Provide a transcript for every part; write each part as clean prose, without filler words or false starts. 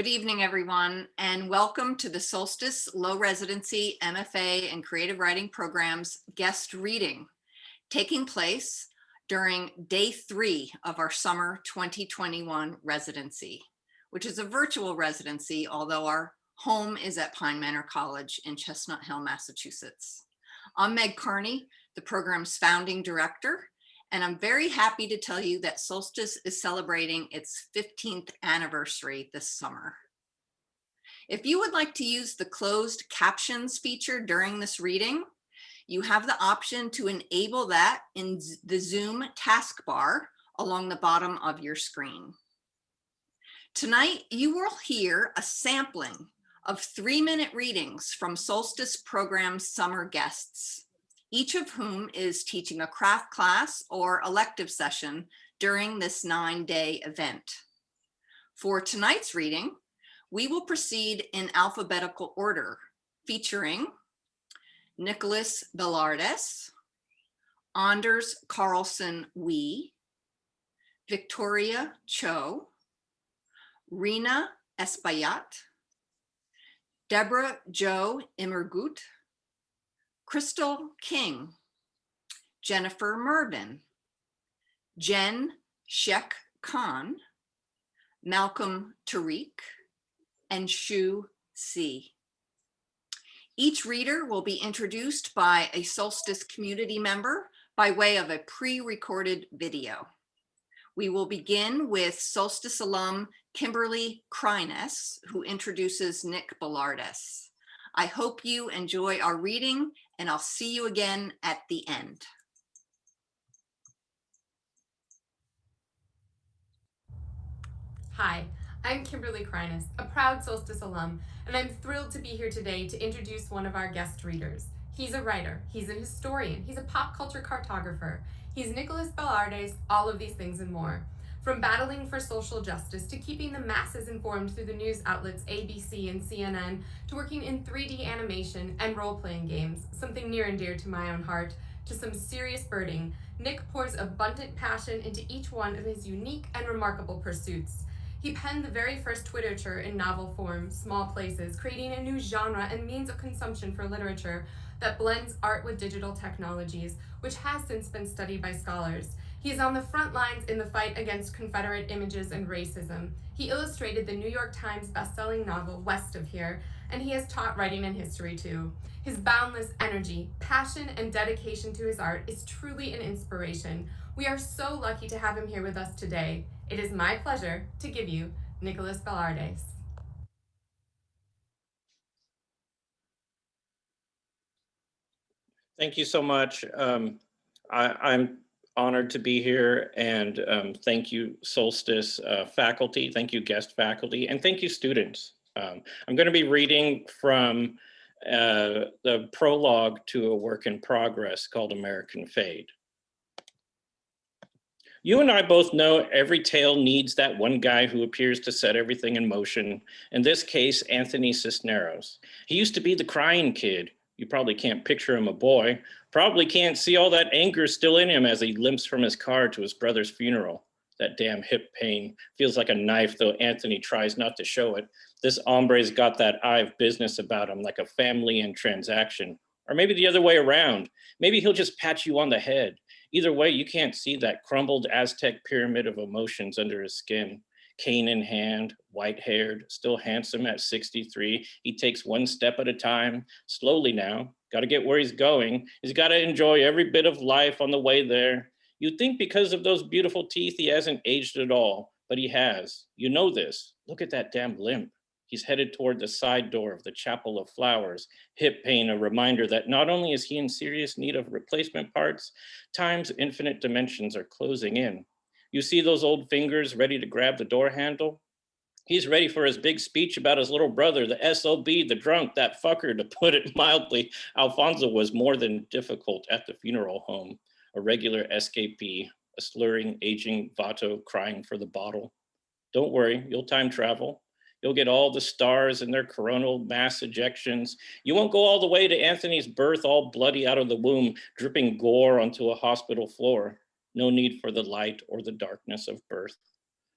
Good evening, everyone, and welcome to the Solstice Low Residency MFA and Creative Writing Program's guest reading, taking place during day 3 of our summer 2021 residency, which is a virtual residency, although our home is at Pine Manor College in Chestnut Hill, Massachusetts. I'm Meg Carney, the program's founding director, and I'm very happy to tell you that Solstice is celebrating its 15th anniversary this summer. If you would like to use the closed captions feature during this reading, you have the option to enable that in the Zoom taskbar along the bottom of your screen. Tonight, you will hear a sampling of 3-minute readings from Solstice program summer guests, each of whom is teaching a craft class or elective session during this 9-day event. For tonight's reading, we will proceed in alphabetical order, featuring Nicholas Belardes, Anders Carlson-Wee, Victoria Cho, Rhina Espaillat, Debra Jo Immergut, Crystal King, Jennifer Murvin, Jenn Scheck-Kahn, Malcolm Tariq, and Shu C. Each reader will be introduced by a Solstice community member by way of a pre-recorded video. We will begin with Solstice alum Kimberly Kreines, who introduces Nick Belardes. I hope you enjoy our reading, and I'll see you again at the end. Hi, I'm Kimberly Kreines, a proud Solstice alum, and I'm thrilled to be here today to introduce one of our guest readers. He's a writer, he's an historian, he's a pop culture cartographer, he's Nicholas Belardes, all of these things and more. From battling for social justice to keeping the masses informed through the news outlets ABC and CNN to working in 3D animation and role-playing games, something near and dear to my own heart, to some serious birding, Nick pours abundant passion into each one of his unique and remarkable pursuits. He penned the very first Twitterture in novel form, Small Places, creating a new genre and means of consumption for literature that blends art with digital technologies, which has since been studied by scholars. He is on the front lines in the fight against Confederate images and racism. He illustrated the New York Times best-selling novel West of Here, and he has taught writing and history too. His boundless energy, passion, and dedication to his art is truly an inspiration. We are so lucky to have him here with us today. It is my pleasure to give you Nicholas Belardes. Thank you so much. I'm honored to be here, and thank you, Solstice faculty, thank you, guest faculty, and thank you, students. I'm going to be reading from the prologue to a work in progress called American Fade. You and I both know every tale needs that one guy who appears to set everything in motion. In this case, Anthony Cisneros. He used to be the crying kid. You probably can't picture him a boy. Probably can't see all that anger still in him as he limps from his car to his brother's funeral. That damn hip pain feels like a knife, though Anthony tries not to show it. This hombre's got that eye of business about him, like a family and transaction. Or maybe the other way around. Maybe he'll just pat you on the head. Either way, you can't see that crumbled Aztec pyramid of emotions under his skin. Cane in hand, white-haired, still handsome at 63. He takes one step at a time, slowly now. Got to get where he's going. He's got to enjoy every bit of life on the way there. You'd think because of those beautiful teeth, he hasn't aged at all, but he has. You know this. Look at that damn limp. He's headed toward the side door of the Chapel of Flowers. Hip pain, a reminder that not only is he in serious need of replacement parts, time's infinite dimensions are closing in. You see those old fingers ready to grab the door handle? He's ready for his big speech about his little brother, the SOB, the drunk, that fucker, to put it mildly. Alfonso was more than difficult at the funeral home, a regular escapee, a slurring, aging Vato crying for the bottle. Don't worry, you'll time travel. You'll get all the stars and their coronal mass ejections. You won't go all the way to Anthony's birth, all bloody out of the womb, dripping gore onto a hospital floor. No need for the light or the darkness of birth.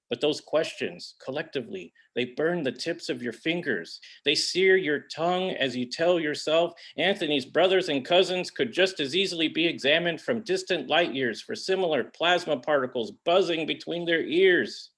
But those questions, collectively, they burn the tips of your fingers. They sear your tongue as you tell yourself Anthony's brothers and cousins could just as easily be examined from distant light years for similar plasma particles buzzing between their ears.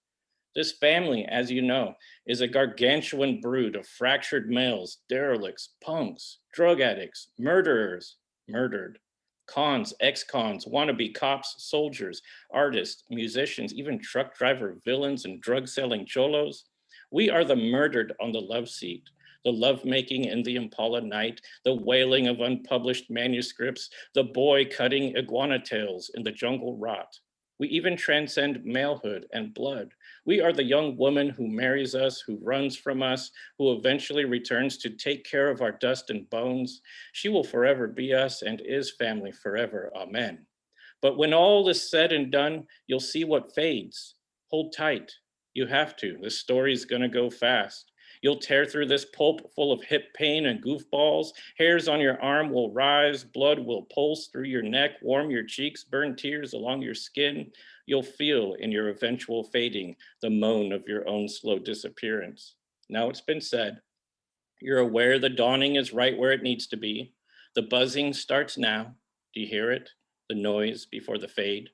This family, as you know, is a gargantuan brood of fractured males, derelicts, punks, drug addicts, murderers, murdered, cons, ex-cons, wannabe cops, soldiers, artists, musicians, even truck driver villains and drug-selling cholos. We are the murdered on the love seat, the lovemaking in the Impala night, the wailing of unpublished manuscripts, the boy cutting iguana tails in the jungle rot. We even transcend malehood and blood. We are the young woman who marries us, who runs from us, who eventually returns to take care of our dust and bones. She will forever be us and is family forever, amen. But when all is said and done, you'll see what fades. Hold tight, you have to, this story's gonna go fast. You'll tear through this pulp full of hip pain and goofballs. Hairs on your arm will rise, blood will pulse through your neck, warm your cheeks, burn tears along your skin. You'll feel in your eventual fading the moan of your own slow disappearance. Now it's been said, you're aware the dawning is right where it needs to be. The buzzing starts now. Do you hear it? The noise before the fade.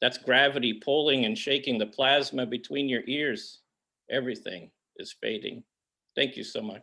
That's gravity pulling and shaking the plasma between your ears. Everything is fading. Thank you so much.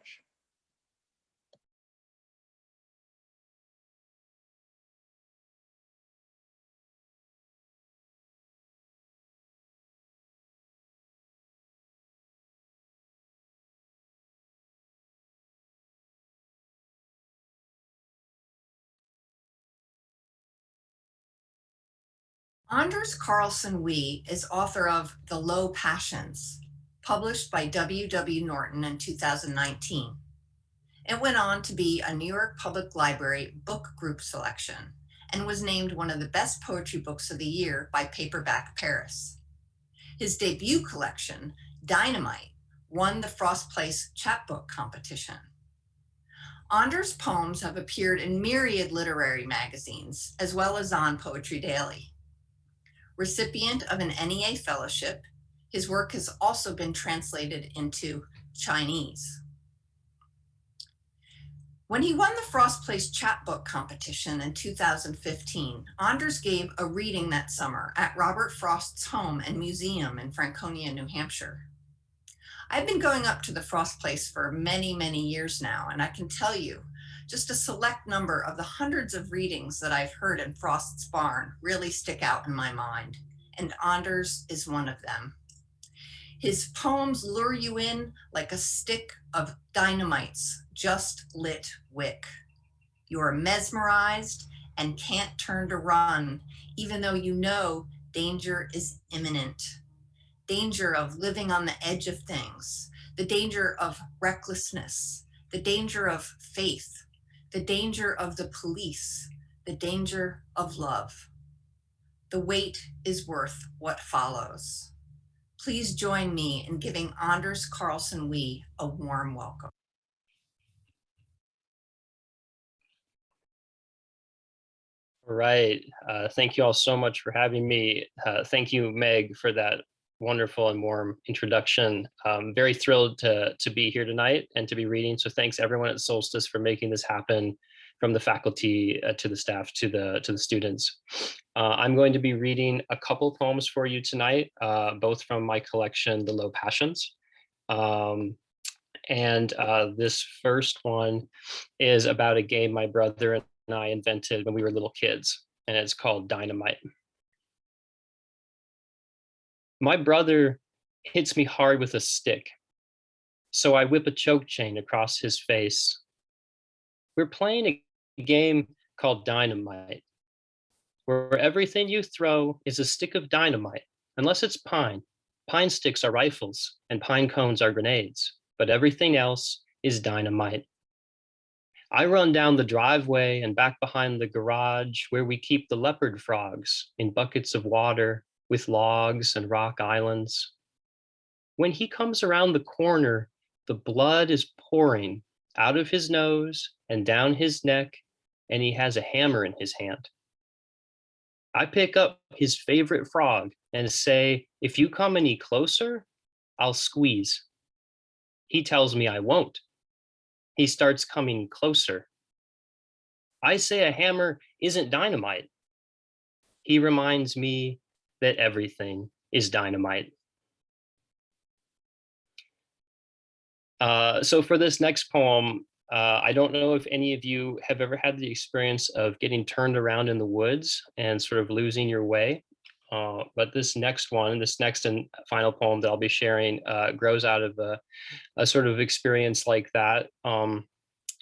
Anders Carlson-Wee is author of The Low Passions, published by W.W. Norton in 2019. It went on to be a New York Public Library book group selection and was named one of the best poetry books of the year by Paperback Paris. His debut collection, Dynamite, won the Frost Place chapbook competition. Anders' poems have appeared in myriad literary magazines, as well as on Poetry Daily. Recipient of an NEA fellowship, his work has also been translated into Chinese. When he won the Frost Place chapbook competition in 2015, Anders gave a reading that summer at Robert Frost's home and museum in Franconia, New Hampshire. I've been going up to the Frost Place for many, many years now, and I can tell you, just a select number of the hundreds of readings that I've heard in Frost's barn really stick out in my mind, and Anders is one of them. His poems lure you in like a stick of dynamite's just lit wick. You are mesmerized and can't turn to run, even though you know danger is imminent. Danger of living on the edge of things, the danger of recklessness, the danger of faith, the danger of the police, the danger of love. The wait is worth what follows. Please join me in giving Anders Carlson-Wee a warm welcome. All right. Thank you all so much for having me. Thank you, Meg, for that wonderful and warm introduction. Very thrilled to be here tonight and to be reading. So thanks everyone at Solstice for making this happen, from the faculty to the staff to the students. I'm going to be reading a couple poems for you tonight, both from my collection, The Low Passions. This first one is about a game my brother and I invented when we were little kids, and it's called Dynamite. My brother hits me hard with a stick, so I whip a choke chain across his face. We're playing a game called Dynamite, where everything you throw is a stick of dynamite, unless it's pine. Pine sticks are rifles, and pine cones are grenades, but everything else is dynamite. I run down the driveway and back behind the garage where we keep the leopard frogs in buckets of water with logs and rock islands. When he comes around the corner, the blood is pouring out of his nose and down his neck, and he has a hammer in his hand. I pick up his favorite frog and say, if you come any closer, I'll squeeze. He tells me I won't. He starts coming closer. I say a hammer isn't dynamite. He reminds me that everything is dynamite. So for this next poem, I don't know if any of you have ever had the experience of getting turned around in the woods and sort of losing your way. But this next and final poem that I'll be sharing grows out of a sort of experience like that.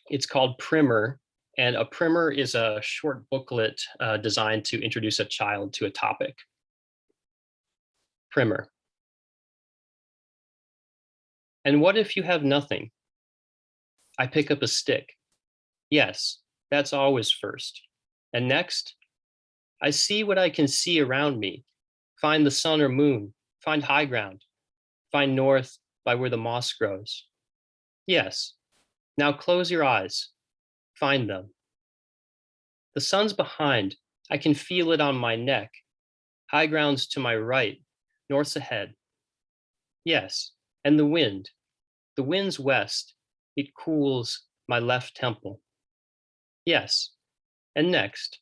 It's called Primer, and a primer is a short booklet designed to introduce a child to a topic. Primer. And what if you have nothing? I pick up a stick. Yes, that's always first. And next, I see what I can see around me. Find the sun or moon, find high ground, find north by where the moss grows. Yes, now close your eyes, find them. The sun's behind, I can feel it on my neck. High ground's to my right, north's ahead. Yes, and the wind's west, it cools my left temple. Yes, and next,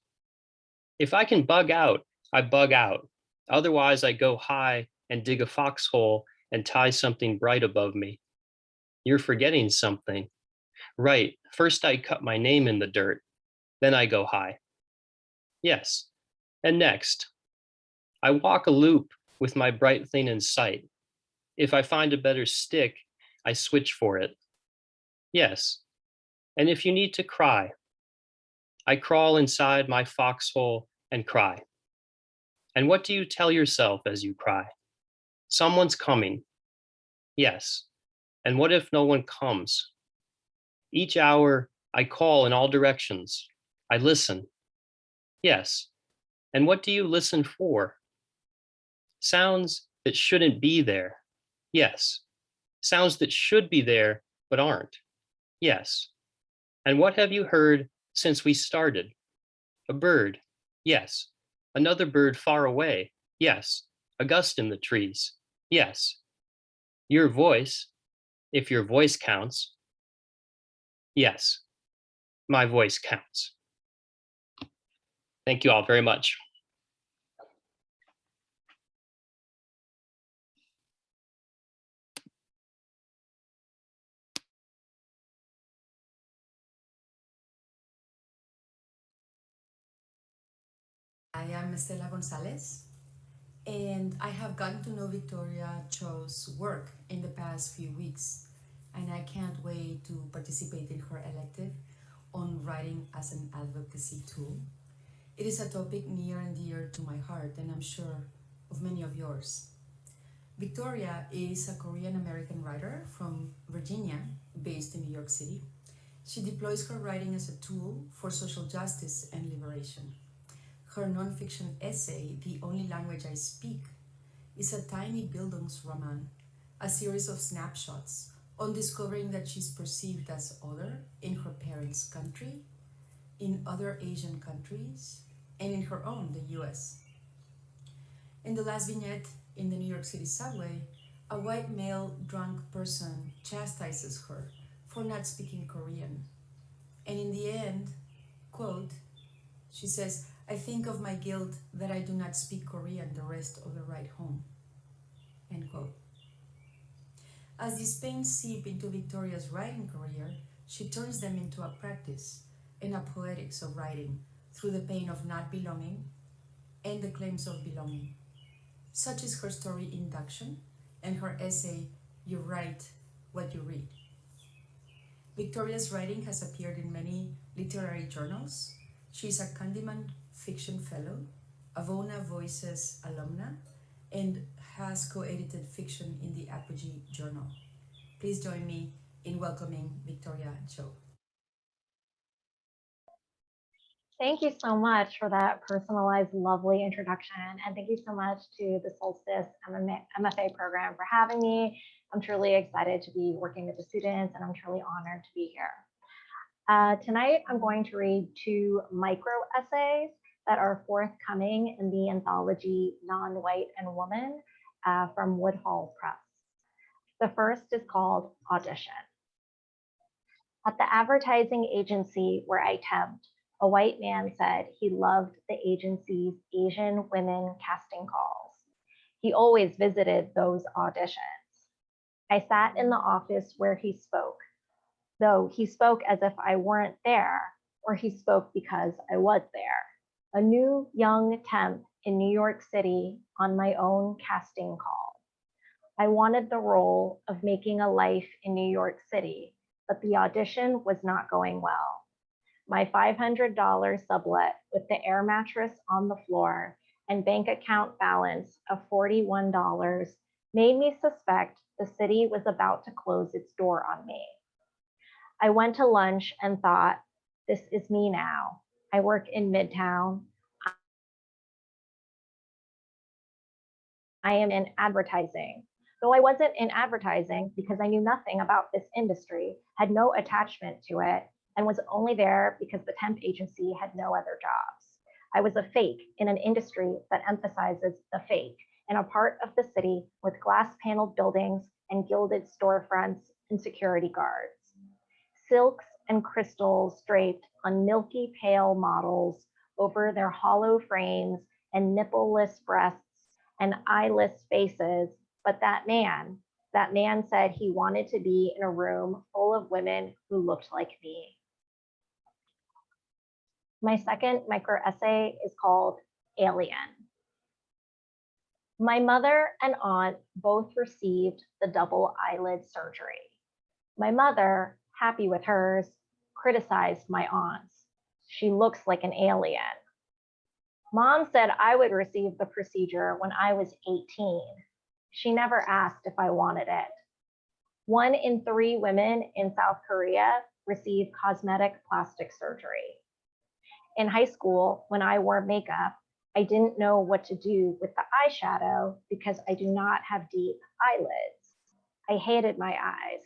if I can bug out, I bug out. Otherwise, I go high and dig a foxhole and tie something bright above me. You're forgetting something. Right, first I cut my name in the dirt, then I go high. Yes, and next, I walk a loop with my bright thing in sight. If I find a better stick, I switch for it. Yes, and if you need to cry, I crawl inside my foxhole and cry. And what do you tell yourself as you cry? Someone's coming. Yes. And what if no one comes? Each hour, I call in all directions. I listen. Yes. And what do you listen for? Sounds that shouldn't be there. Yes. Sounds that should be there, but aren't. Yes. And what have you heard since we started? A bird. Yes. Another bird far away. Yes. A gust in the trees. Yes. Your voice, if your voice counts. Yes. My voice counts. Thank you all very much. I am Estela Gonzalez, and I have gotten to know Victoria Cho's work in the past few weeks, and I can't wait to participate in her elective on writing as an advocacy tool. It is a topic near and dear to my heart, and I'm sure of many of yours. Victoria is a Korean American writer from Virginia, based in New York City. She deploys her writing as a tool for social justice and liberation. Her nonfiction essay, The Only Language I Speak, is a tiny Bildungsroman, a series of snapshots on discovering that she's perceived as other in her parents' country, in other Asian countries, and in her own, the US. In the last vignette, in the New York City subway, a white male drunk person chastises her for not speaking Korean. And in the end, quote, she says, I think of my guilt that I do not speak Korean the rest of the ride home, end quote. As these pains seep into Victoria's writing career, she turns them into a practice and a poetics of writing through the pain of not belonging and the claims of belonging. Such is her story Induction and her essay, You Write What You Read. Victoria's writing has appeared in many literary journals. She is a Kundiman Fiction Fellow, Avona Voices alumna, and has co-edited fiction in the Apogee Journal. Please join me in welcoming Victoria Jo. Thank you so much for that personalized, lovely introduction. And thank you so much to the Solstice MFA program for having me. I'm truly excited to be working with the students, and I'm truly honored to be here. Tonight, I'm going to read 2 micro essays that are forthcoming in the anthology Non-White and Woman from Woodhull Press. The first is called Audition. At the advertising agency where I temped, a white man said he loved the agency's Asian women casting calls. He always visited those auditions. I sat in the office where he spoke, though he spoke as if I weren't there, or he spoke because I was there. A new young temp in New York City on my own casting call. I wanted the role of making a life in New York City, but the audition was not going well. My $500 sublet with the air mattress on the floor and bank account balance of $41 made me suspect the city was about to close its door on me. I went to lunch and thought, this is me now. I work in Midtown. I am in advertising. Though I wasn't in advertising because I knew nothing about this industry, had no attachment to it, and was only there because the temp agency had no other jobs. I was a fake in an industry that emphasizes the fake, in a part of the city with glass-paneled buildings and gilded storefronts and security guards. Silks and crystals draped on milky pale models over their hollow frames and nippleless breasts and eyeless faces, but that man said he wanted to be in a room full of women who looked like me. My second micro essay is called Alien. My mother and aunt both received the double eyelid surgery. My mother, happy with hers, criticized my aunt's. She looks like an alien. Mom said I would receive the procedure when I was 18. She never asked if I wanted it. 1 in 3 women in South Korea receive cosmetic plastic surgery. In high school, when I wore makeup, I didn't know what to do with the eyeshadow because I do not have deep eyelids. I hated my eyes.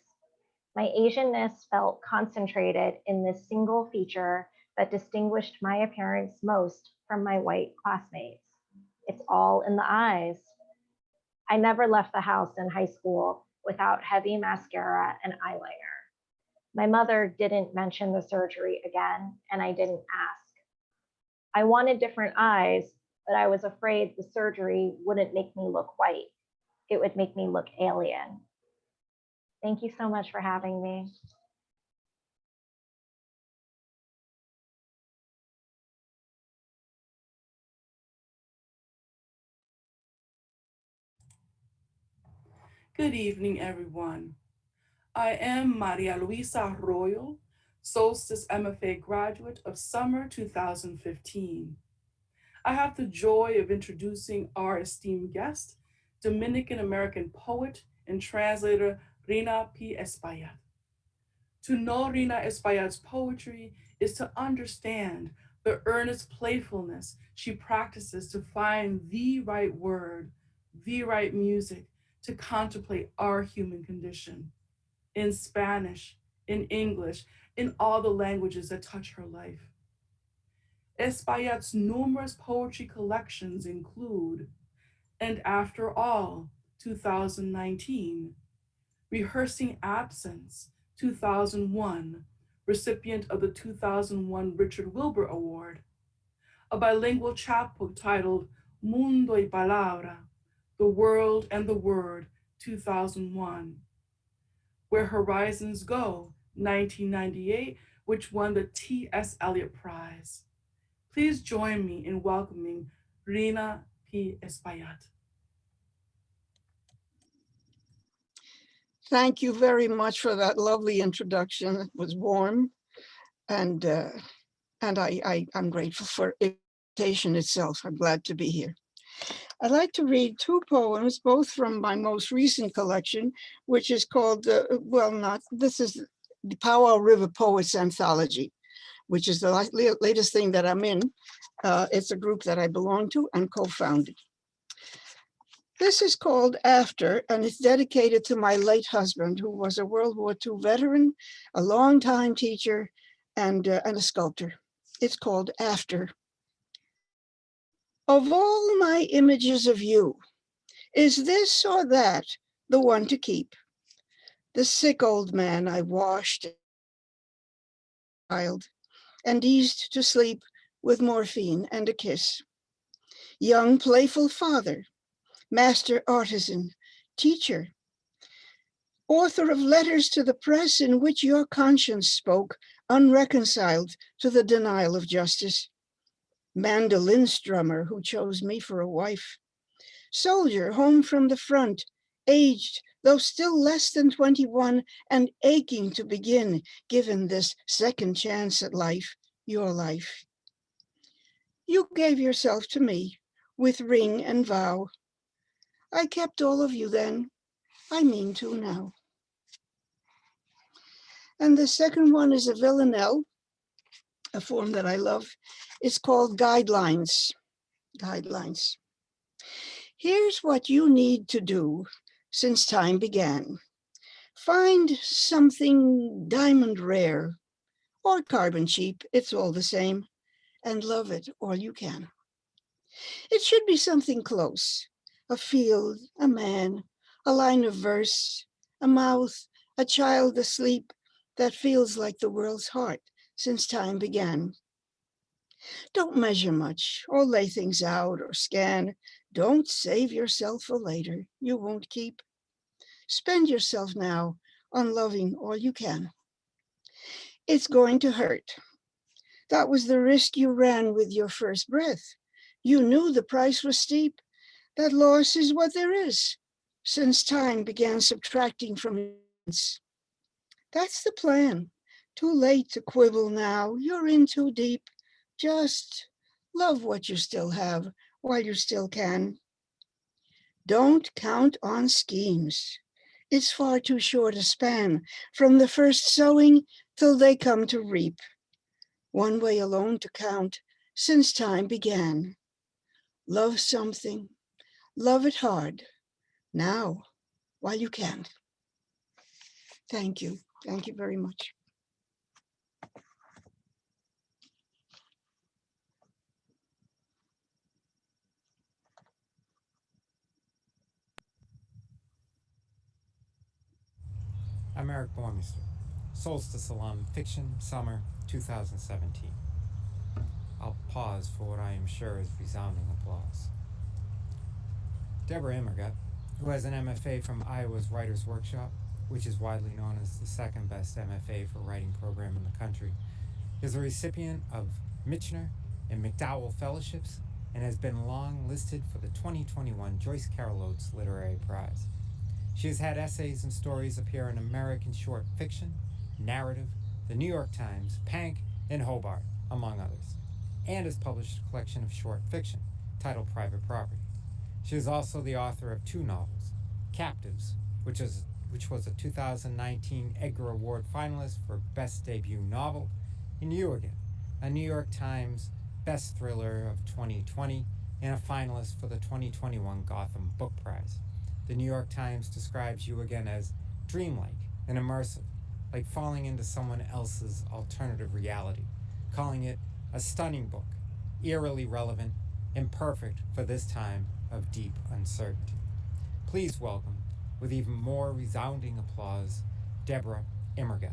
My Asianness felt concentrated in this single feature that distinguished my appearance most from my white classmates. It's all in the eyes. I never left the house in high school without heavy mascara and eyeliner. My mother didn't mention the surgery again, and I didn't ask. I wanted different eyes, but I was afraid the surgery wouldn't make me look white. It would make me look alien. Thank you so much for having me. Good evening, everyone. I am Maria Luisa Arroyo, Solstice MFA graduate of summer 2015. I have the joy of introducing our esteemed guest, Dominican-American poet and translator Rhina P. Espaillat. To know Rhina Espaillat's poetry is to understand the earnest playfulness she practices to find the right word, the right music, to contemplate our human condition. In Spanish, in English, in all the languages that touch her life. Espaillat's numerous poetry collections include And After All, 2019, Rehearsing Absence, 2001, recipient of the 2001 Richard Wilbur Award, a bilingual chapbook titled Mundo y Palabra, The World and the Word, 2001, Where Horizons Go, 1998, which won the T.S. Eliot Prize. Please join me in welcoming Rhina P. Espaillat. Thank you very much for that lovely introduction. It was warm, and I'm grateful for the invitation itself. I'm glad to be here. I'd like to read 2 poems, both from my most recent collection, which is called, this is the Powell River Poets Anthology, which is the latest thing that I'm in. It's a group that I belong to and co-founded. This is called After, and it's dedicated to my late husband, who was a World War II veteran, a longtime teacher, and a sculptor. It's called After. Of all my images of you, is this or that the one to keep? The sick old man I washed and eased to sleep with morphine and a kiss. Young playful father, master artisan, teacher, author of letters to the press in which your conscience spoke, unreconciled to the denial of justice. Mandolin strummer who chose me for a wife. Soldier home from the front, aged, though still less than 21, and aching to begin, given this second chance at life, your life. You gave yourself to me with ring and vow. I kept all of you then, I mean to now. And the second one is a villanelle, a form that I love. It's called Guidelines. Guidelines. Here's what you need to do since time began. Find something diamond rare or carbon cheap, it's all the same, and love it all you can. It should be something close, a field, a man, a line of verse, a mouth, a child asleep that feels like the world's heart since time began. Don't measure much or lay things out or scan. Don't save yourself for later, you won't keep. Spend yourself now on loving all you can. It's going to hurt. That was the risk you ran with your first breath. You knew the price was steep. That loss is what there is, since time began subtracting from events. That's the plan. Too late to quibble now. You're in too deep. Just love what you still have while you still can. Don't count on schemes. It's far too short a span from the first sowing till they come to reap. One way alone to count since time began. Love something, love it hard, now, while you can. Thank you. Thank you very much. I'm Eric Bormister, Solstice alum, fiction, summer 2017. I'll pause for what I am sure is resounding applause. Debra Immergut, who has an MFA from Iowa's Writers' Workshop, which is widely known as the second best MFA for writing program in the country, is a recipient of Michener and McDowell Fellowships and has been long listed for the 2021 Joyce Carol Oates Literary Prize. She has had essays and stories appear in American Short Fiction, Narrative, The New York Times, Pank, and Hobart, among others, and has published a collection of short fiction titled Private Property. She is also the author of 2 novels, Captives, which was a 2019 Edgar Award finalist for Best Debut Novel, and You Again, a New York Times Best Thriller of 2020 and a finalist for the 2021 Gotham Book Prize. The New York Times describes You Again as dreamlike and immersive, like falling into someone else's alternative reality, calling it a stunning book, eerily relevant, and perfect for this time of deep uncertainty. Please welcome, with even more resounding applause, Debra Immergut.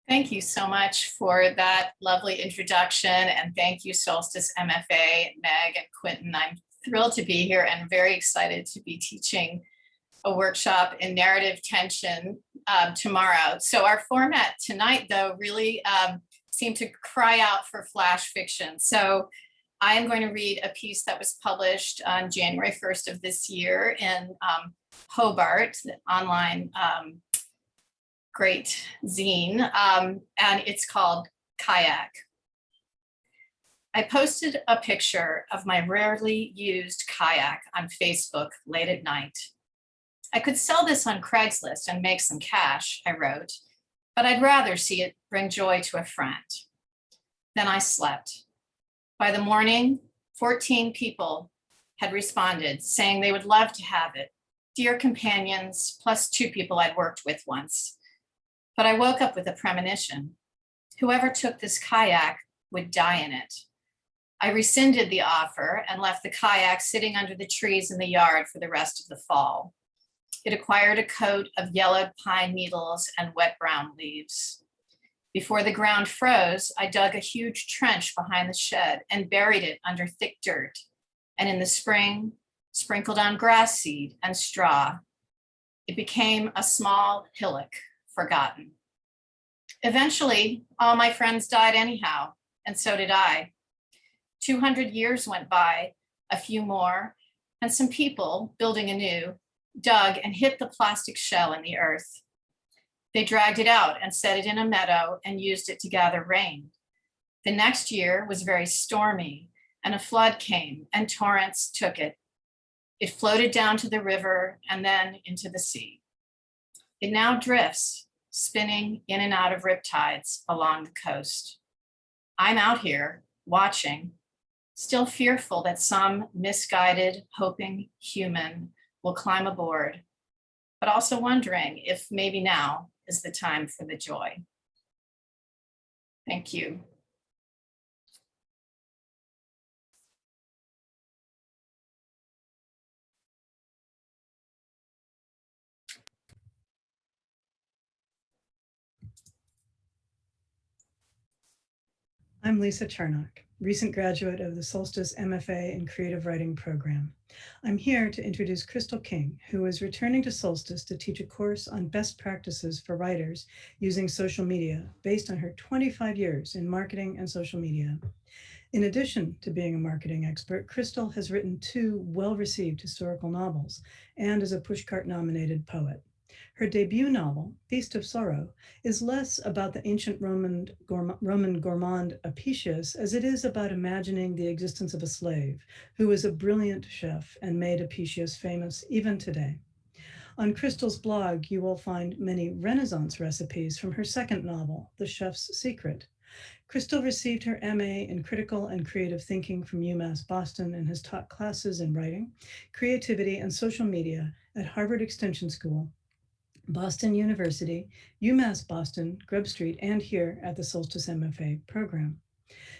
Thank you so much for that lovely introduction, and thank you, Solstice MFA, Meg and Quentin. I'm thrilled to be here and very excited to be teaching a workshop in narrative tension tomorrow. So our format tonight, though, really seemed to cry out for flash fiction. So I am going to read a piece that was published on January 1st of this year in Hobart, the online great zine, and it's called Kayak. I posted a picture of my rarely used kayak on Facebook late at night. I could sell this on Craigslist and make some cash, I wrote, but I'd rather see it bring joy to a friend. Then I slept. By the morning, 14 people had responded saying they would love to have it, dear companions, plus 2 people I'd worked with once. But I woke up with a premonition. Whoever took this kayak would die in it. I rescinded the offer and left the kayak sitting under the trees in the yard for the rest of the fall. It acquired a coat of yellowed pine needles and wet brown leaves. Before the ground froze, I dug a huge trench behind the shed and buried it under thick dirt, and in the spring, sprinkled on grass seed and straw. It became a small hillock, forgotten. Eventually, all my friends died anyhow, and so did I. 200 years went by, a few more, and some people, building anew, dug and hit the plastic shell in the earth. They dragged it out and set it in a meadow and used it to gather rain. The next year was very stormy, and a flood came and torrents took it. It floated down to the river and then into the sea. It now drifts, spinning in and out of riptides along the coast. I'm out here watching, still fearful that some misguided, hoping human will climb aboard, but also wondering if maybe now is the time for the joy. Thank you. I'm Lisa Charnock, recent graduate of the Solstice MFA in Creative Writing program. I'm here to introduce Crystal King, who is returning to Solstice to teach a course on best practices for writers using social media based on her 25 years in marketing and social media. In addition to being a marketing expert, Crystal has written 2 well-received historical novels and is a Pushcart-nominated poet. Her debut novel, Feast of Sorrow, is less about the ancient Roman gourmand Apicius as it is about imagining the existence of a slave who was a brilliant chef and made Apicius famous even today. On Crystal's blog, you will find many Renaissance recipes from her second novel, The Chef's Secret. Crystal received her MA in Critical and Creative Thinking from UMass Boston and has taught classes in writing, creativity, and social media at Harvard Extension School, Boston University, UMass Boston, Grub Street, and here at the Solstice MFA program.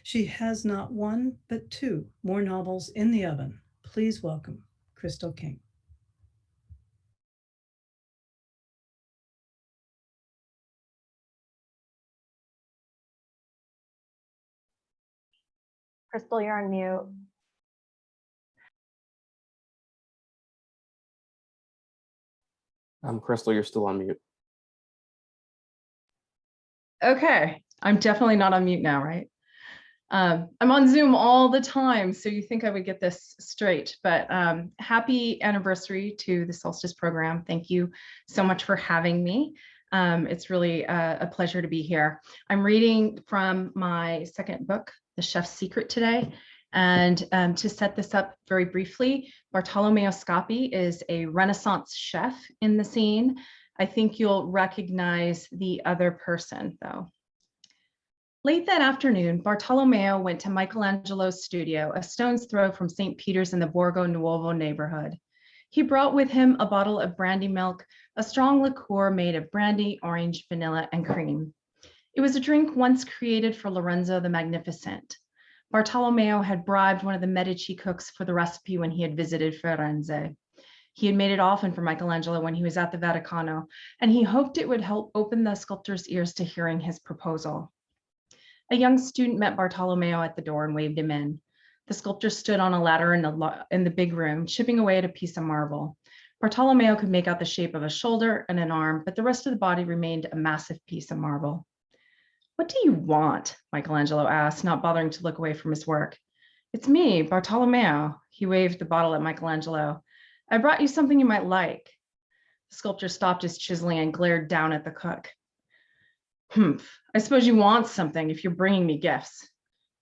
She has not 1, but 2 more novels in the oven. Please welcome Crystal King. Crystal, you're on mute. Crystal, you're still on mute. Okay, I'm definitely not on mute now, right? I'm on Zoom all the time, so you think I would get this straight, but happy anniversary to the Solstice program. Thank you so much for having me. It's really a pleasure to be here. I'm reading from my second book, The Chef's Secret, today. And to set this up very briefly, Bartolomeo Scapi is a Renaissance chef in the scene. I think you'll recognize the other person, though. Late that afternoon, Bartolomeo went to Michelangelo's studio, a stone's throw from St. Peter's in the Borgo Nuovo neighborhood. He brought with him a bottle of brandy milk, a strong liqueur made of brandy, orange, vanilla, and cream. It was a drink once created for Lorenzo the Magnificent. Bartolomeo had bribed one of the Medici cooks for the recipe when he had visited Firenze. He had made it often for Michelangelo when he was at the Vaticano, and he hoped it would help open the sculptor's ears to hearing his proposal. A young student met Bartolomeo at the door and waved him in. The sculptor stood on a ladder in the big room, chipping away at a piece of marble. Bartolomeo could make out the shape of a shoulder and an arm, but the rest of the body remained a massive piece of marble. "What do you want?" Michelangelo asked, not bothering to look away from his work. "It's me, Bartolomeo." He waved the bottle at Michelangelo. "I brought you something you might like." The sculptor stopped his chiseling and glared down at the cook. "Humph, I suppose you want something if you're bringing me gifts."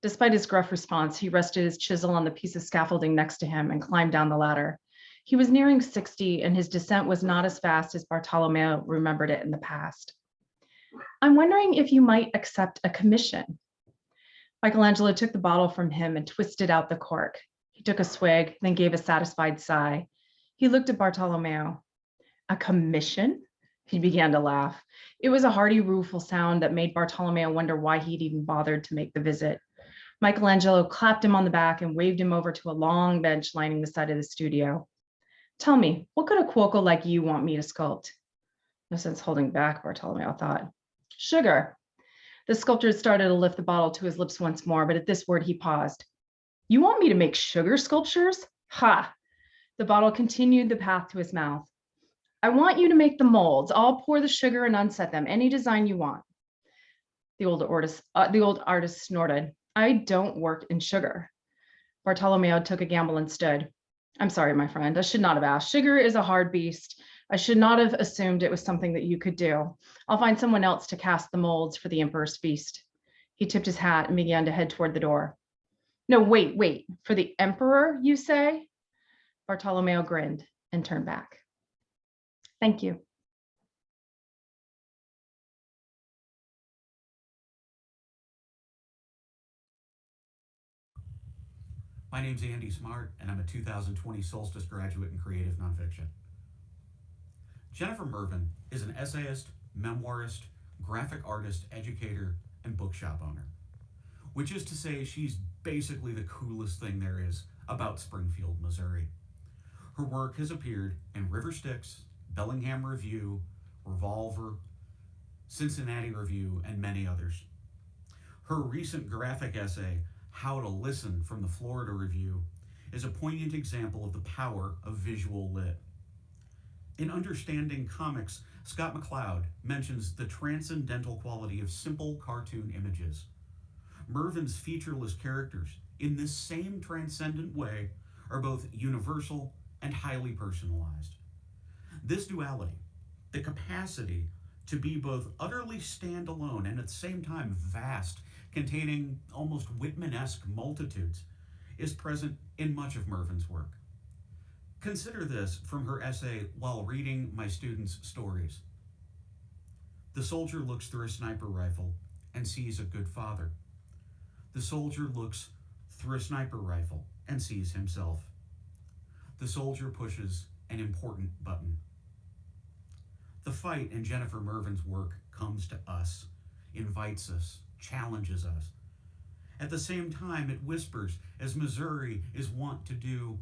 Despite his gruff response, he rested his chisel on the piece of scaffolding next to him and climbed down the ladder. He was nearing 60, and his descent was not as fast as Bartolomeo remembered it in the past. "I'm wondering if you might accept a commission." Michelangelo took the bottle from him and twisted out the cork. He took a swig, then gave a satisfied sigh. He looked at Bartolomeo. "A commission?" He began to laugh. It was a hearty, rueful sound that made Bartolomeo wonder why he'd even bothered to make the visit. Michelangelo clapped him on the back and waved him over to a long bench lining the side of the studio. Tell me, what could a Cuoco like you want me to sculpt? No sense holding back, Bartolomeo thought. Sugar. The sculptor started to lift the bottle to his lips once more, but at this word he paused. You want me to make sugar sculptures? Ha! The bottle continued the path to his mouth. I want you to make the molds. I'll pour the sugar and unset them, any design you want. The old artist snorted. I don't work in sugar. Bartolomeo took a gamble and stood. I'm sorry, my friend. I should not have asked. Sugar is a hard beast. I should not have assumed it was something that you could do. I'll find someone else to cast the molds for the Emperor's feast. He tipped his hat and began to head toward the door. No, wait. For the Emperor, you say? Bartolomeo grinned and turned back. Thank you. My name's Andy Smart, and I'm a 2020 Solstice graduate in creative nonfiction. Jennifer Murvin is an essayist, memoirist, graphic artist, educator, and bookshop owner, which is to say she's basically the coolest thing there is about Springfield, Missouri. Her work has appeared in River Styx, Bellingham Review, Revolver, Cincinnati Review, and many others. Her recent graphic essay, How to Listen from the Florida Review, is a poignant example of the power of visual lit. In Understanding Comics, Scott McCloud mentions the transcendental quality of simple cartoon images. Murvin's featureless characters, in this same transcendent way, are both universal and highly personalized. This duality, the capacity to be both utterly standalone and at the same time vast, containing almost Whitman-esque multitudes, is present in much of Murvin's work. Consider this from her essay, While Reading My Students' Stories. The soldier looks through a sniper rifle and sees a good father. The soldier looks through a sniper rifle and sees himself. The soldier pushes an important button. The fight in Jennifer Murvin's work comes to us, invites us, challenges us. At the same time, it whispers, as Missouri is wont to do,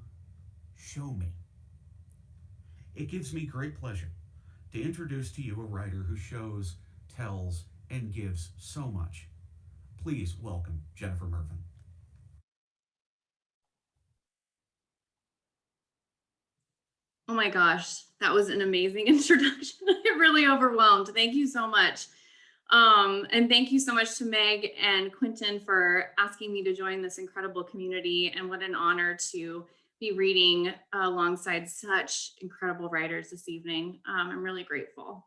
show me. It gives me great pleasure to introduce to you a writer who shows, tells, and gives so much. Please welcome Jennifer Murvin. Oh my gosh, that was an amazing introduction. It really overwhelmed. Thank you so much. And thank you so much to Meg and Quentin for asking me to join this incredible community, and what an honor to be reading alongside such incredible writers this evening. I'm really grateful.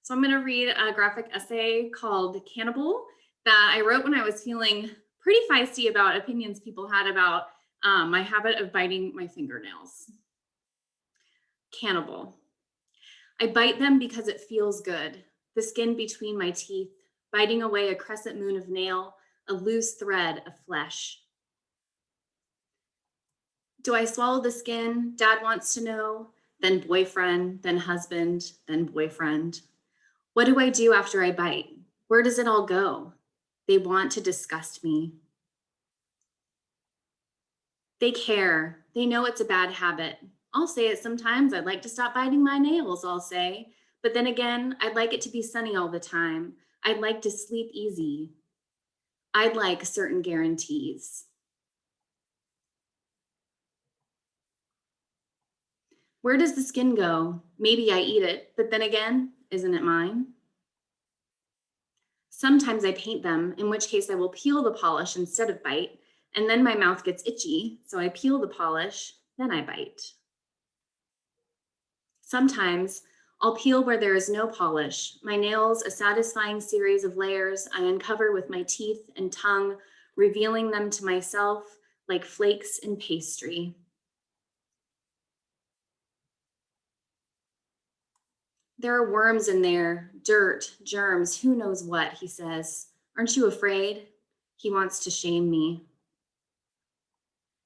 So I'm going to read a graphic essay called Cannibal that I wrote when I was feeling pretty feisty about opinions people had about my habit of biting my fingernails. Cannibal. I bite them because it feels good. The skin between my teeth, biting away a crescent moon of nail, a loose thread of flesh. Do I swallow the skin? Dad wants to know. Then boyfriend, then husband, then boyfriend. What do I do after I bite? Where does it all go? They want to disgust me. They care. They know it's a bad habit. I'll say it sometimes. I'd like to stop biting my nails, I'll say. But then again, I'd like it to be sunny all the time. I'd like to sleep easy. I'd like certain guarantees. Where does the skin go? Maybe I eat it, but then again, isn't it mine? Sometimes I paint them, in which case I will peel the polish instead of bite, and then my mouth gets itchy, so I peel the polish, then I bite. Sometimes I'll peel where there is no polish, my nails a satisfying series of layers I uncover with my teeth and tongue, revealing them to myself like flakes in pastry. There are worms in there, dirt, germs, who knows what, he says. Aren't you afraid? He wants to shame me.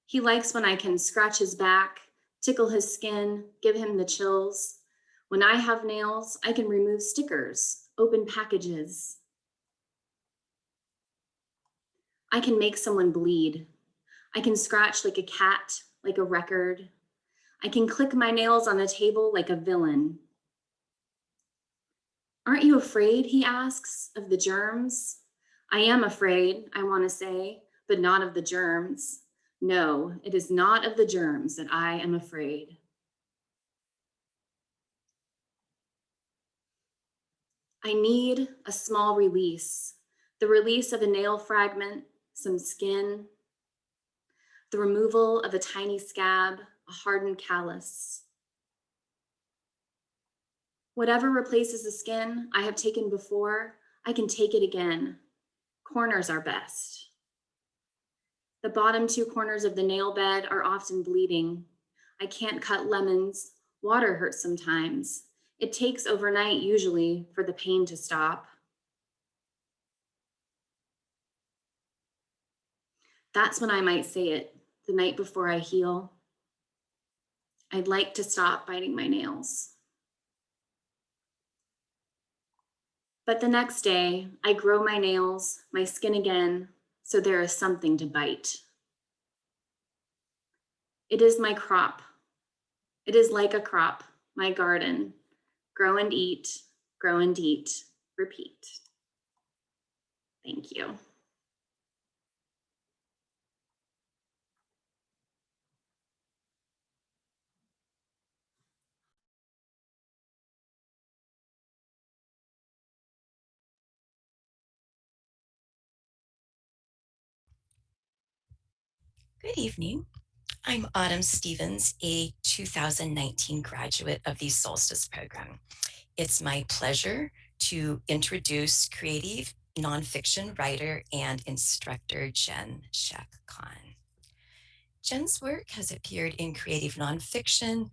He likes when I can scratch his back, tickle his skin, give him the chills. When I have nails, I can remove stickers, open packages. I can make someone bleed. I can scratch like a cat, like a record. I can click my nails on the table like a villain. Aren't you afraid, he asks, of the germs? I am afraid, I want to say, but not of the germs. No, it is not of the germs that I am afraid. I need a small release, the release of a nail fragment, some skin, the removal of a tiny scab, a hardened callus. Whatever replaces the skin I have taken before, I can take it again. Corners are best. The bottom two corners of the nail bed are often bleeding. I can't cut lemons. Water hurts sometimes. It takes overnight usually for the pain to stop. That's when I might say it, the night before I heal. I'd like to stop biting my nails. But the next day, I grow my nails, my skin again, so there is something to bite. It is my crop. It is like a crop, my garden. Grow and eat, repeat. Thank you. Good evening. I'm Autumn Stevens, a 2019 graduate of the Solstice program. It's my pleasure to introduce creative nonfiction writer and instructor Jenn Scheck-Kahn. Jenn's work has appeared in creative nonfiction,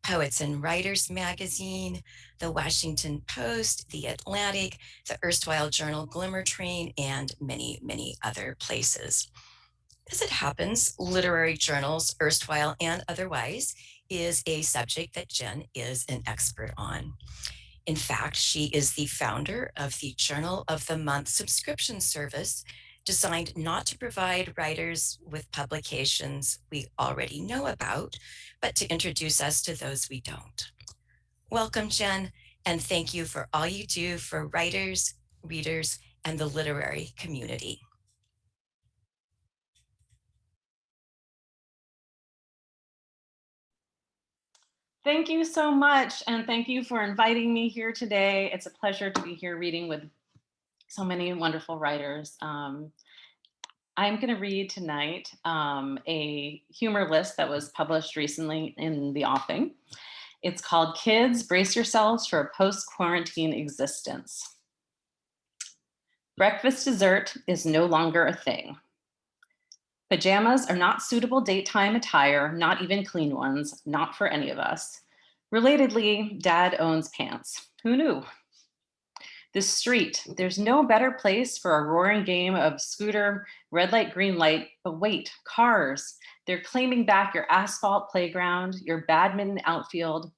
Poets and Writers magazine, the Washington Post, the Atlantic, the erstwhile journal Glimmer Train, and many, many other places. As it happens, literary journals, erstwhile and otherwise, is a subject that Jenn is an expert on. In fact, she is the founder of the Journal of the Month subscription service, designed not to provide writers with publications we already know about, but to introduce us to those we don't. Welcome, Jenn, and thank you for all you do for writers, readers, and the literary community. Thank you so much, and thank you for inviting me here today. It's a pleasure to be here reading with so many wonderful writers. I'm going to read tonight a humor list that was published recently in The Offing. It's called Kids, Brace Yourselves for a Post-Quarantine Existence. Breakfast dessert is no longer a thing. Pajamas are not suitable daytime attire, not even clean ones, not for any of us. Relatedly, Dad owns pants. Who knew? The street, there's no better place for a roaring game of scooter, red light, green light, but wait, cars. They're claiming back your asphalt playground, your badminton outfield,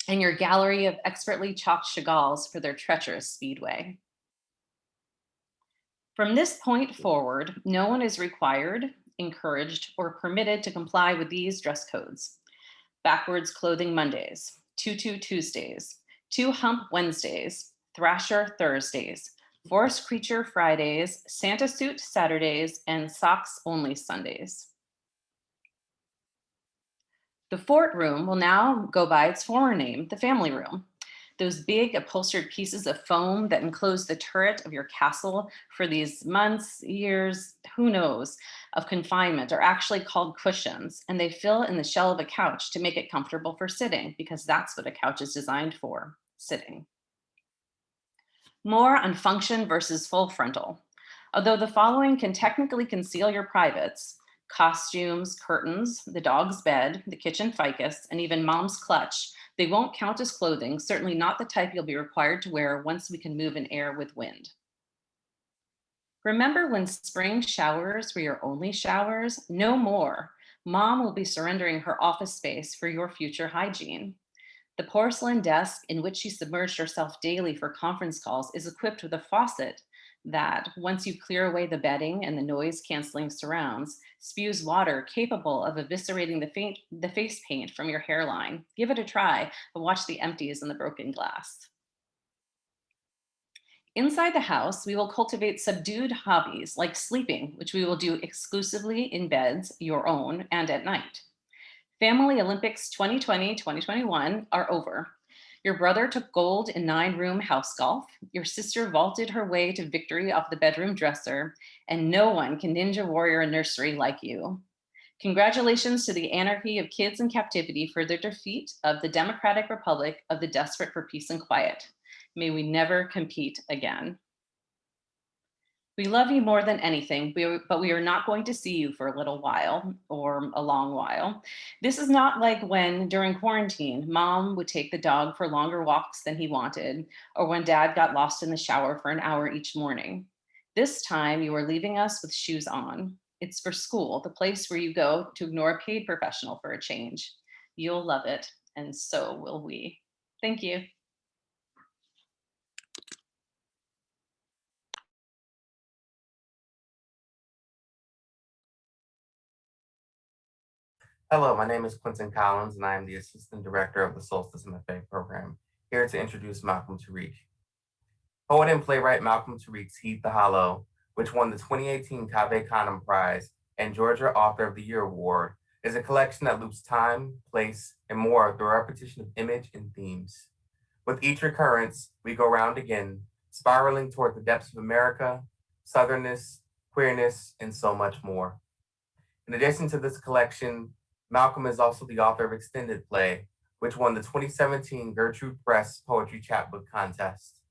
and your gallery of expertly chalked Chagalls for their treacherous speedway. From this point forward, no one is required, encouraged, or permitted to comply with these dress codes. Backwards clothing Mondays, tutu Tuesdays, two hump Wednesdays, thrasher Thursdays, forest creature Fridays, Santa suit Saturdays, and socks only Sundays. The fort room will now go by its former name, the family room. Those big upholstered pieces of foam that enclose the turret of your castle for these months, years, who knows, of confinement are actually called cushions, and they fill in the shell of a couch to make it comfortable for sitting, because that's what a couch is designed for, sitting. More on function versus full frontal. Although the following can technically conceal your privates: costumes, curtains, the dog's bed, the kitchen ficus, and even mom's clutch, they won't count as clothing, certainly not the type you'll be required to wear once we can move in air with wind. Remember when spring showers were your only showers? No more. Mom will be surrendering her office space for your future hygiene. The porcelain desk in which she submerged herself daily for conference calls is equipped with a faucet that, once you clear away the bedding and the noise-canceling surrounds, spews water capable of eviscerating the face paint from your hairline. Give it a try, but watch the empties in the broken glass. Inside the house, we will cultivate subdued hobbies like sleeping, which we will do exclusively in beds, your own, and at night. Family Olympics 2020-2021 are over. Your brother took gold in 9-room house golf. Your sister vaulted her way to victory off the bedroom dresser, and no one can ninja warrior a nursery like you. Congratulations to the anarchy of kids in captivity for their defeat of the Democratic Republic of the desperate for peace and quiet. May we never compete again. We love you more than anything, but we are not going to see you for a little while or a long while. This is not like when, during quarantine, mom would take the dog for longer walks than he wanted, or when dad got lost in the shower for an hour each morning. This time you are leaving us with shoes on. It's for school, the place where you go to ignore a paid professional for a change. You'll love it, and so will we. Thank you. Hello, my name is Quentin Collins, and I am the Assistant Director of the Solstice MFA program, here to introduce Malcolm Tariq. Poet and playwright Malcolm Tariq's Heed the Hollow, which won the 2018 Cave Canem Prize and Georgia Author of the Year Award, is a collection that loops time, place, and more through a repetition of image and themes. With each recurrence, we go round again, spiraling toward the depths of America, Southernness, queerness, and so much more. In addition to this collection, Malcolm is also the author of Extended Play, which won the 2017 Gertrude Press Poetry Chapbook Contest.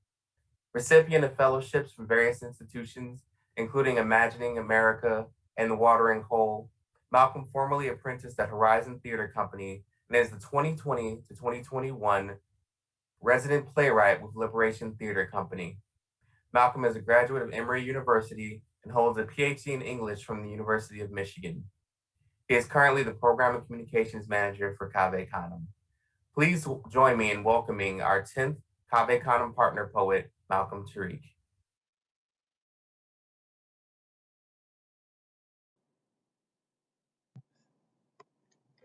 Recipient of fellowships from various institutions, including Imagining America and the Watering Hole, Malcolm formerly apprenticed at Horizon Theater Company and is the 2020 to 2021 resident playwright with Liberation Theater Company. Malcolm is a graduate of Emory University and holds a PhD in English from the University of Michigan. He is currently the Program and Communications Manager for Cave Canem. Please join me in welcoming our 10th Cave Canem partner poet, Malcolm Tariq.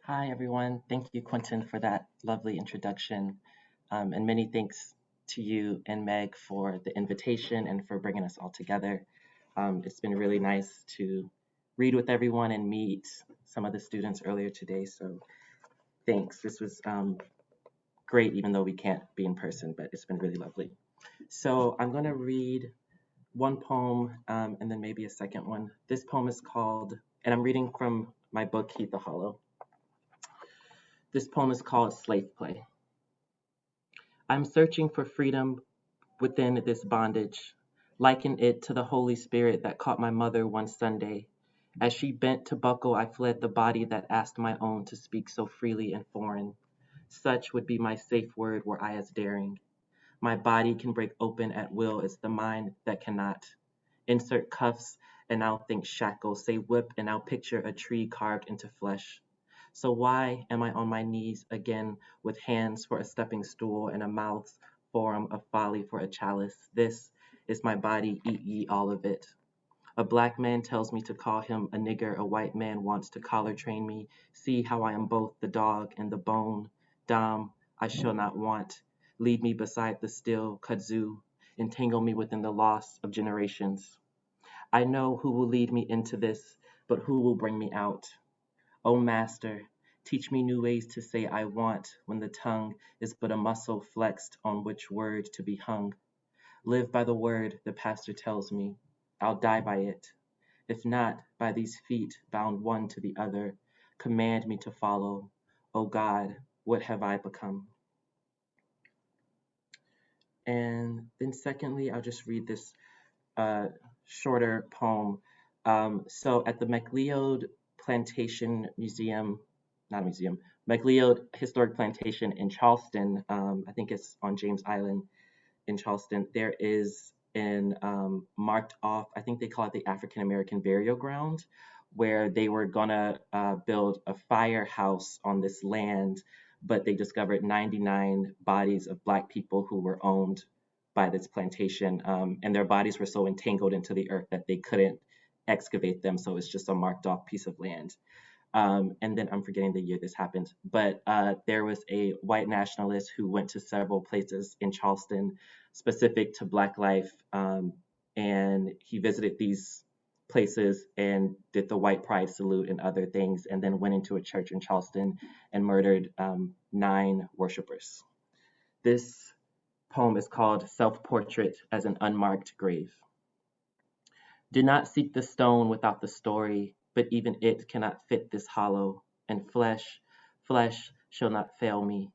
Hi, everyone. Thank you, Quentin, for that lovely introduction. And many thanks to you and Meg for the invitation and for bringing us all together. It's been really nice to read with everyone and meet some of the students earlier today. So thanks. This was great, even though we can't be in person, but it's been really lovely. So I'm going to read one poem and then maybe a second one. This poem is called, and I'm reading from my book, Heed the Hollow. This poem is called Slave Play. I'm searching for freedom within this bondage. Liken it to the Holy Spirit that caught my mother one Sunday. As she bent to buckle, I fled the body that asked my own to speak so freely and foreign. Such would be my safe word were I as daring. My body can break open at will, it's the mind that cannot. Insert cuffs and I'll think shackles, say whip and I'll picture a tree carved into flesh. So why am I on my knees again with hands for a stepping stool and a mouth's forum of folly for a chalice? This is my body, eat ye all of it. A black man tells me to call him a nigger, a white man wants to collar train me. See how I am both the dog and the bone. Dom, I shall not want. Lead me beside the still kudzu, entangle me within the loss of generations. I know who will lead me into this, but who will bring me out? O Master, teach me new ways to say I want when the tongue is but a muscle flexed on which word to be hung. Live by the word, the pastor tells me. I'll die by it. If not, by these feet bound one to the other, command me to follow. O God, what have I become? And then secondly, I'll just read this shorter poem. So at the McLeod Plantation Museum, McLeod Historic Plantation in Charleston, I think it's on James Island in Charleston, there is an marked off, I think they call it the African American Burial Ground, where they were gonna build a firehouse on this land, but they discovered 99 bodies of Black people who were owned by this plantation, and their bodies were so entangled into the earth that they couldn't excavate them, so it's just a marked off piece of land. And then I'm forgetting the year this happened, but there was a white nationalist who went to several places in Charleston specific to Black life, and he visited these places and did the white pride salute and other things, and then went into a church in Charleston and murdered 9 worshipers. This poem is called Self-Portrait as an Unmarked Grave. Do not seek the stone without the story, but even it cannot fit this hollow, and flesh shall not fail me.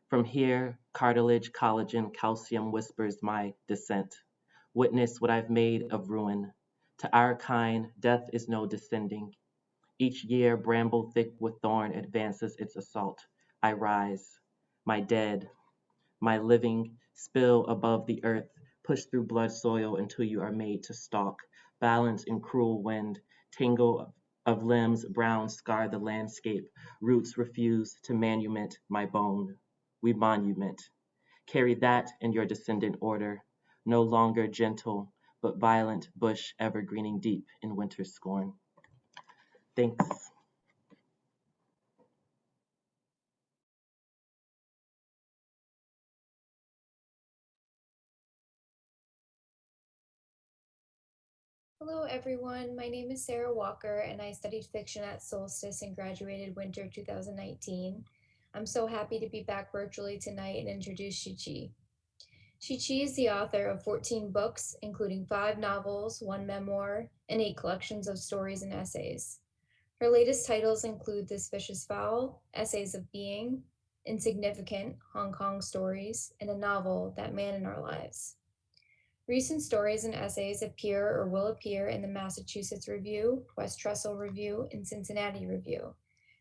From here, cartilage, collagen, calcium whispers my descent. Witness what I've made of ruin. To our kind, death is no descending. Each year, bramble thick with thorn advances its assault. I rise. My dead, my living, spill above the earth, push through blood soil until you are made to stalk. Balance in cruel wind, tangle of limbs brown scar the landscape. Roots refuse to manument my bone. We monument. Carry that in your descendant order, no longer gentle, but violent bush evergreening deep in winter's scorn. Thanks. Hello everyone, my name is Sarah Walker and I studied fiction at Solstice and graduated winter 2019. I'm so happy to be back virtually tonight and introduce Chi-Chi. Chi-Chi is the author of 14 books, including 5 novels, 1 memoir, and 8 collections of stories and essays. Her latest titles include This Fish is Foul, Essays of Being, Insignificant, Hong Kong Stories, and a novel, That Man in Our Lives. Recent stories and essays appear or will appear in the Massachusetts Review, West Trestle Review, and Cincinnati Review,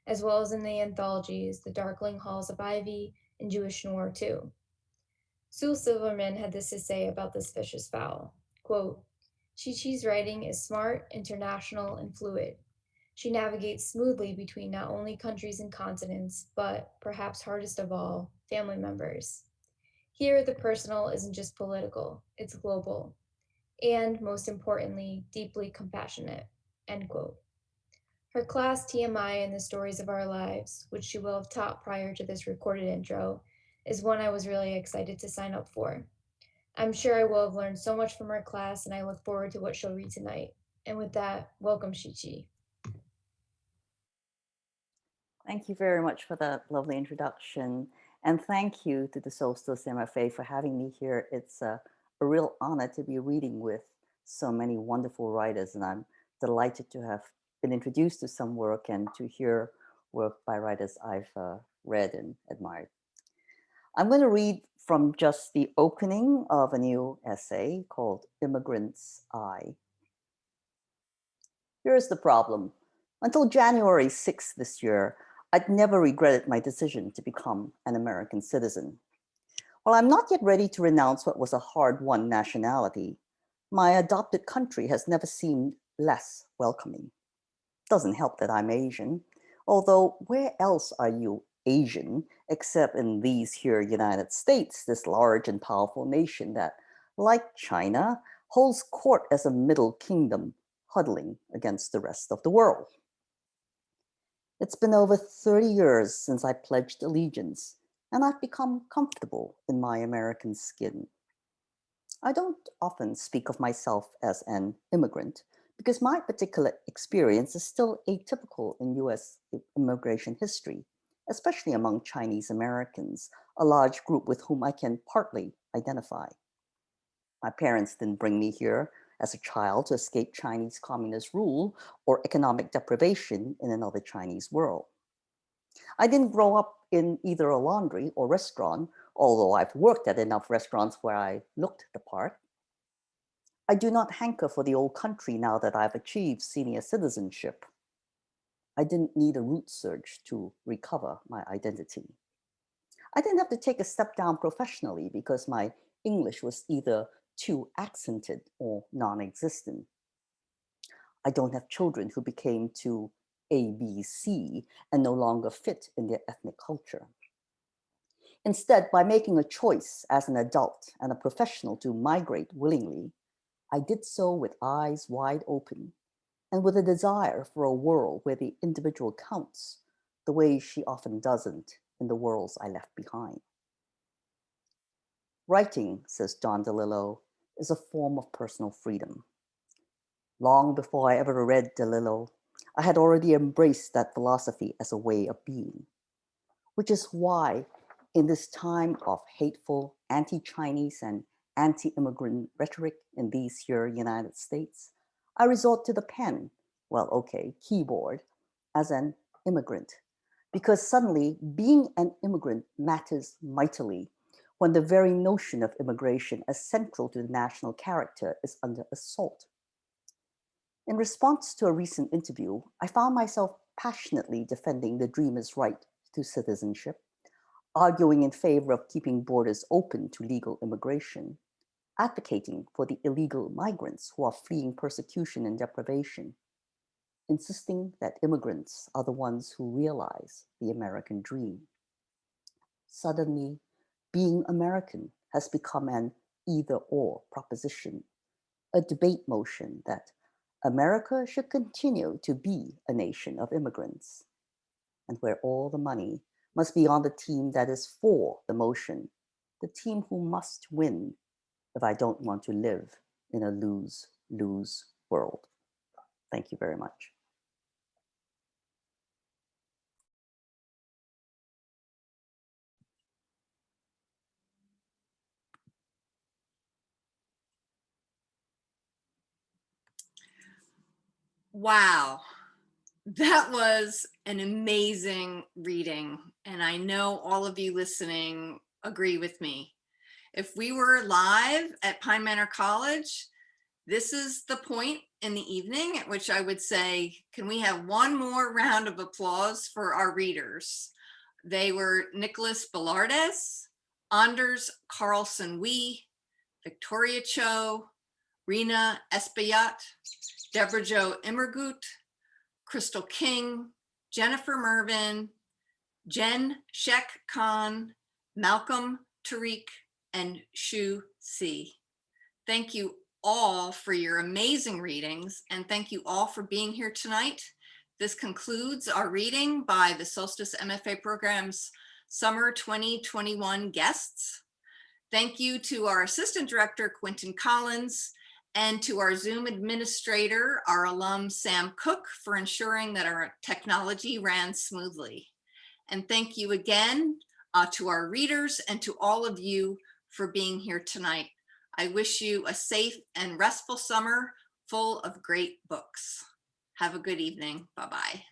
as well as in the anthologies The Darkling Halls of Ivy and Jewish Noir 2. Sue Silverman had this to say about This Fish is Foul, quote, Chi-Chi's writing is smart, international, and fluid. She navigates smoothly between not only countries and continents, but, perhaps hardest of all, family members. Here, the personal isn't just political, it's global, and most importantly, deeply compassionate, end quote. Her class TMI and the Stories of Our Lives, which she will have taught prior to this recorded intro, is one I was really excited to sign up for. I'm sure I will have learned so much from her class and I look forward to what she'll read tonight. And with that, welcome Chi-Chi. Thank you very much for that lovely introduction. And thank you to the Solstice MFA for having me here. It's a real honor to be reading with so many wonderful writers, and I'm delighted to have been introduced to some work and to hear work by writers I've read and admired. I'm going to read from just the opening of a new essay called Immigrant's Eye. Here's the problem. Until January 6th this year, I'd never regretted my decision to become an American citizen. While I'm not yet ready to renounce what was a hard-won nationality, my adopted country has never seemed less welcoming. Doesn't help that I'm Asian, although where else are you Asian except in these here United States, this large and powerful nation that, like China, holds court as a middle kingdom, huddling against the rest of the world. It's been over 30 years since I pledged allegiance, and I've become comfortable in my American skin. I don't often speak of myself as an immigrant because my particular experience is still atypical in US immigration history, especially among Chinese Americans, a large group with whom I can partly identify. My parents didn't bring me here as a child to escape Chinese communist rule or economic deprivation in another Chinese world. I didn't grow up in either a laundry or restaurant, although I've worked at enough restaurants where I looked the part. I do not hanker for the old country now that I've achieved senior citizenship. I didn't need a root surge to recover my identity. I didn't have to take a step down professionally because my English was either too accented or non-existent. I don't have children who became too ABC and no longer fit in their ethnic culture. Instead, by making a choice as an adult and a professional to migrate willingly, I did so with eyes wide open and with a desire for a world where the individual counts the way she often doesn't in the worlds I left behind. Writing, says Don DeLillo, is a form of personal freedom. Long before I ever read DeLillo, I had already embraced that philosophy as a way of being, which is why in this time of hateful anti-Chinese and anti-immigrant rhetoric in these here United States, I resort to the pen, well, okay, keyboard, as an immigrant, because suddenly being an immigrant matters mightily when the very notion of immigration as central to the national character is under assault. In response to a recent interview, I found myself passionately defending the dreamer's right to citizenship, arguing in favor of keeping borders open to legal immigration, advocating for the illegal migrants who are fleeing persecution and deprivation, insisting that immigrants are the ones who realize the American dream. Suddenly, being American has become an either-or proposition, a debate motion that America should continue to be a nation of immigrants, and where all the money must be on the team that is for the motion, the team who must win if I don't want to live in a lose-lose world. Thank you very much. Wow, that was an amazing reading. And I know all of you listening agree with me. If we were live at Pine Manor College, this is the point in the evening at which I would say, can we have one more round of applause for our readers? They were Nicholas Belardes, Anders Carlson-Wee, Victoria Cho, Rhina Espaillat, Debra Jo Immergut, Crystal King, Jennifer Murvin, Jenn Scheck-Kahn, Malcolm Tariq, and Shu Si. Thank you all for your amazing readings, and thank you all for being here tonight. This concludes our reading by the Solstice MFA program's Summer 2021 guests. Thank you to our Assistant Director, Quentin Collins, and to our Zoom administrator, our alum, Sam Cook, for ensuring that our technology ran smoothly. And thank you again to our readers and to all of you for being here tonight. I wish you a safe and restful summer full of great books. Have a good evening. Bye-bye.